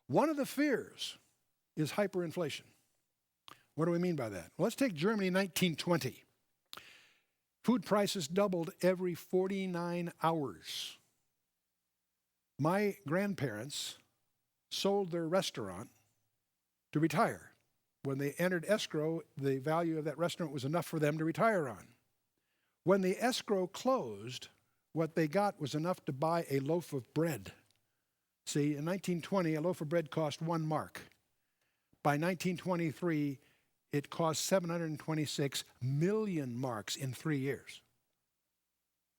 One of the fears is hyperinflation. What do we mean by that? Well, let's take Germany in 1920. Food prices doubled every 49 hours. My grandparents sold their restaurant to retire. When they entered escrow, the value of that restaurant was enough for them to retire on. When the escrow closed, what they got was enough to buy a loaf of bread. See, in 1920, a loaf of bread cost 1 mark. By 1923, it cost 726 million marks in 3 years.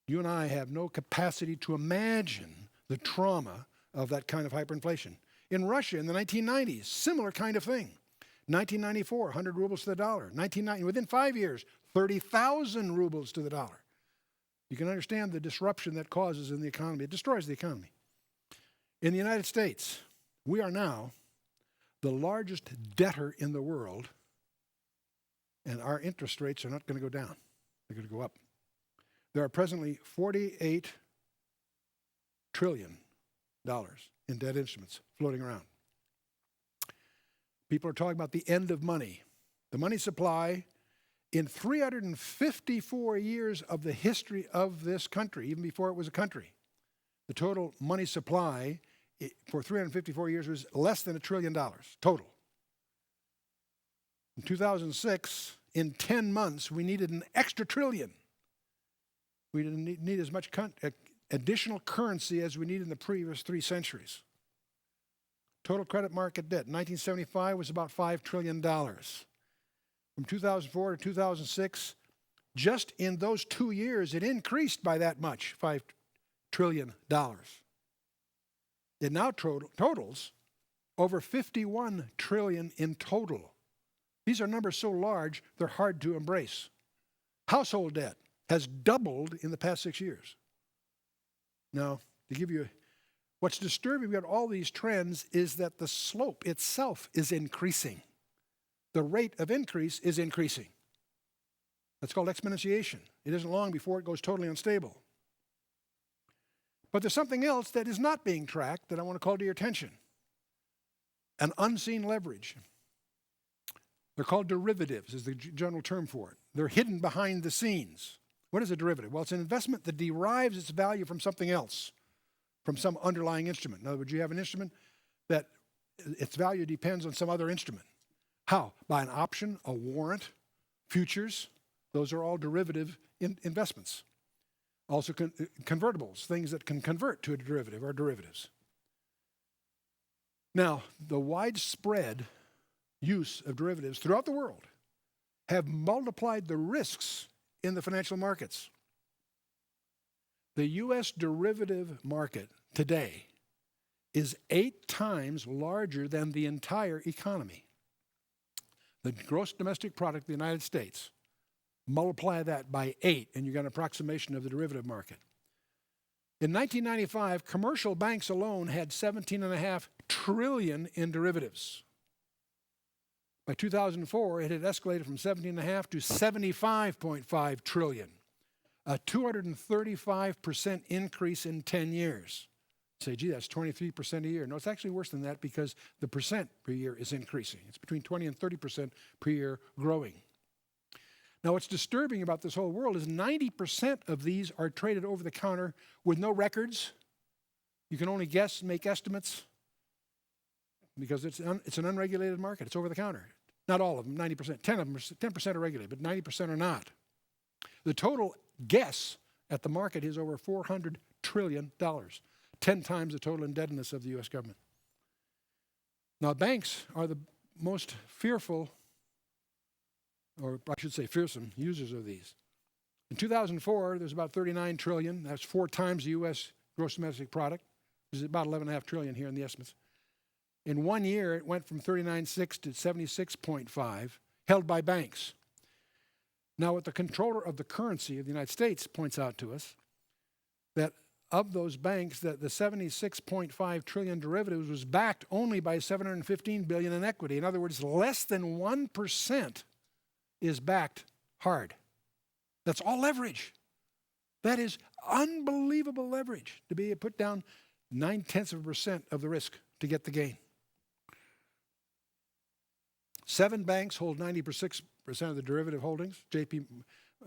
You and I have no capacity to imagine the trauma of that kind of hyperinflation. In Russia in the 1990s, similar kind of thing. 1994, 100 rubles to the dollar. 1990, within 5 years, 30,000 rubles to the dollar. You can understand the disruption that causes in the economy. It destroys the economy. In the United States, we are now the largest debtor in the world, and our interest rates are not going to go down. They're going to go up. There are presently $48 trillion in debt instruments floating around. People are talking about the end of money. The money supply in 354 years of the history of this country, even before it was a country, the total money supply for 354 years was less than $1 trillion total. In 2006, in 10 months, we needed an extra trillion. We didn't need as much additional currency as we needed in the previous 3 centuries. Total credit market debt in 1975 was about $5 trillion. From 2004 to 2006, just in those 2 years, it increased by that much, $5 trillion. It now totals over $51 trillion in total. These are numbers so large, they're hard to embrace. Household debt has doubled in the past 6 years. Now, to give you, what's disturbing about all these trends is that the slope itself is increasing. The rate of increase is increasing. That's called exponentiation. It isn't long before it goes totally unstable. But there's something else that is not being tracked that I want to call to your attention. An unseen leverage. They're called derivatives, is the general term for it. They're hidden behind the scenes. What is a derivative? Well, it's an investment that derives its value from something else, from some underlying instrument. In other words, you have an instrument that its value depends on some other instrument. How? By an option, a warrant, futures. Those are all derivative investments. Also convertibles, things that can convert to a derivative are derivatives. Now, the widespread use of derivatives throughout the world have multiplied the risks in the financial markets. The U.S. derivative market today is 8 times larger than the entire economy. The gross domestic product of the United States, multiply that by 8, and you got an approximation of the derivative market. In 1995, commercial banks alone had $17.5 trillion in derivatives. By 2004, it had escalated from 17.5 to 75.5 trillion, a 235% increase in 10 years. Say, gee, that's 23% a year. No, it's actually worse than that because the percent per year is increasing. It's between 20 and 30% per year growing. Now, what's disturbing about this whole world is 90% of these are traded over the counter with no records. You can only guess, make estimates, because it's an unregulated market. It's over the counter. Not all of them, 90%. 10% are regulated, but 90% are not. The total guess at the market is over $400 trillion, 10 times the total indebtedness of the U.S. government. Now, banks are the most fearful, or I should say fearsome, users of these. In 2004, there's about 39 trillion. That's 4 times the U.S. gross domestic product. There's about 11.5 trillion here in the estimates. In 1 year, it went from 39.6 to 76.5, held by banks. Now, what the controller of the currency of the United States points out to us, that of those banks, that the 76.5 trillion derivatives was backed only by 715 billion in equity. In other words, less than 1% is backed hard. That's all leverage. That is unbelievable leverage to be able to put down 0.9% of the risk to get the gain. 7 banks hold 96% of the derivative holdings, JP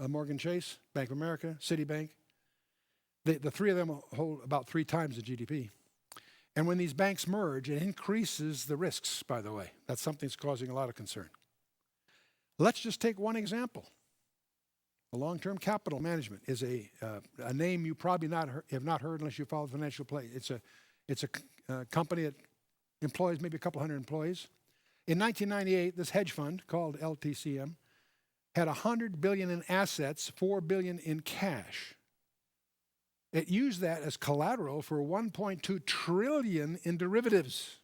Morgan Chase, Bank of America, Citibank. The 3 of them hold about 3 times the GDP. And when these banks merge, it increases the risks, by the way. That's something that's causing a lot of concern. Let's just take one example. The long-term capital management is a name you probably have not heard unless you follow the financial play. It's a company that employs maybe a couple hundred employees. In 1998, this hedge fund called LTCM had $100 billion in assets, $4 billion in cash. It used that as collateral for $1.2 trillion in derivatives.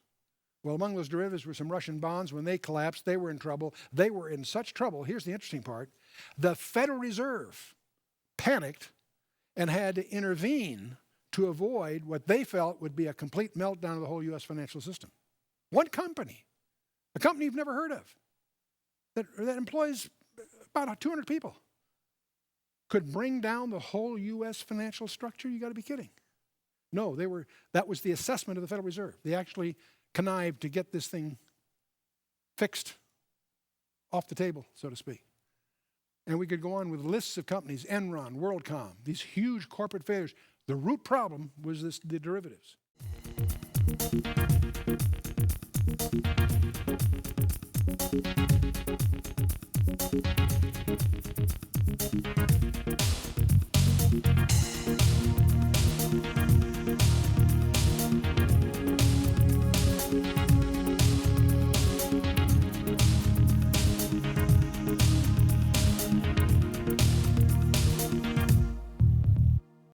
Well, among those derivatives were some Russian bonds. When they collapsed, they were in trouble. They were in such trouble. Here's the interesting part. The Federal Reserve panicked and had to intervene to avoid what they felt would be a complete meltdown of the whole U.S. financial system. One company, a company you've never heard of, that employs about 200 people, could bring down the whole U.S. financial structure? You got to be kidding. No, that was the assessment of the Federal Reserve. They actually connived to get this thing fixed, off the table, so to speak. And we could go on with lists of companies, Enron, WorldCom, these huge corporate failures. The root problem was the derivatives.